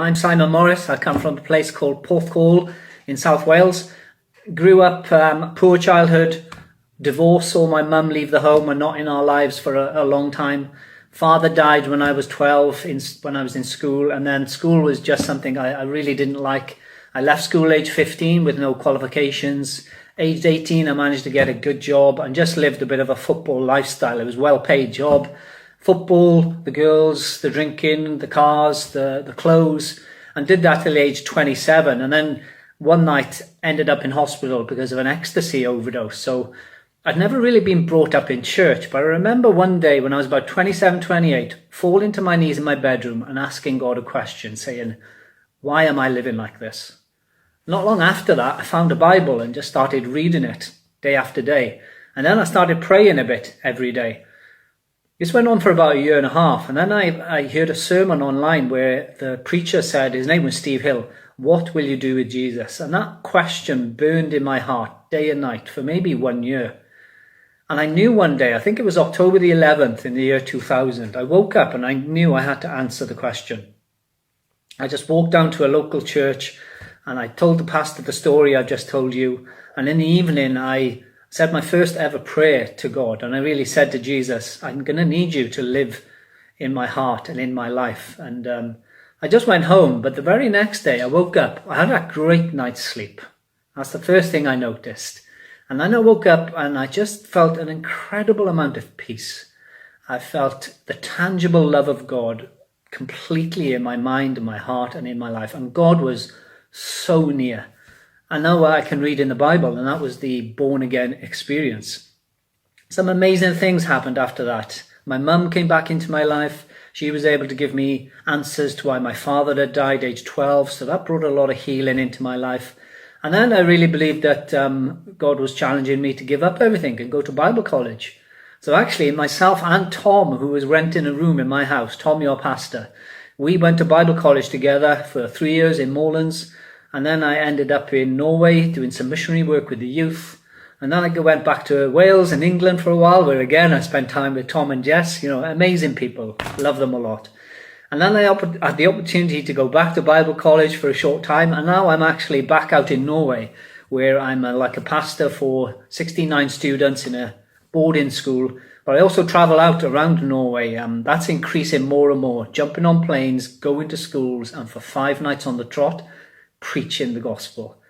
I'm Simon Morris. I come from a place called Porthcawl in South Wales. Grew up poor childhood, divorce, saw my mum leave the home and not in our lives for a long time. Father died when I was 12, when I was in school, and then school was just something I really didn't like. I left school age 15 with no qualifications. Aged 18, I managed to get a good job and just lived a bit of a football lifestyle. It was a well-paid job. Football, the girls, the drinking, the cars, the clothes, and did that till age 27. And then one night ended up in hospital because of an ecstasy overdose. So I'd never really been brought up in church, but I remember one day when I was about 27, 28, falling to my knees in my bedroom and asking God a question, saying, why am I living like this? Not long after that, I found a Bible and just started reading it day after day. And then I started praying a bit every day. This went on for about a year and a half, and then I heard a sermon online where the preacher said, his name was Steve Hill, what will you do with Jesus? And that question burned in my heart day and night for maybe 1 year. And I knew one day, I think it was October the 11th in the year 2000, I woke up and I knew I had to answer the question. I just walked down to a local church and I told the pastor the story I just told you. And in the evening, I said my first ever prayer to God. And I really said to Jesus, I'm going to need you to live in my heart and in my life. And I just went home. But the very next day I woke up, I had a great night's sleep. That's the first thing I noticed. And then I woke up and I just felt an incredible amount of peace. I felt the tangible love of God completely in my mind and my heart and in my life. And God was so near. I know I can read in the Bible, and that was the born again experience. Some amazing things happened after that. My mum came back into my life. She was able to give me answers to why my father had died age 12. So that brought a lot of healing into my life. And then I really believed that God was challenging me to give up everything and go to Bible college. So actually myself and Tom, who was renting a room in my house, Tom, your pastor, we went to Bible college together for 3 years in Moorlands. And then I ended up in Norway doing some missionary work with the youth. And then I went back to Wales and England for a while, where again I spent time with Tom and Jess, amazing people, love them a lot. And then I had the opportunity to go back to Bible college for a short time. And now I'm actually back out in Norway, where I'm like a pastor for 69 students in a boarding school. But I also travel out around Norway. That's increasing more and more, jumping on planes, going to schools, and for 5 nights on the trot, preaching the gospel.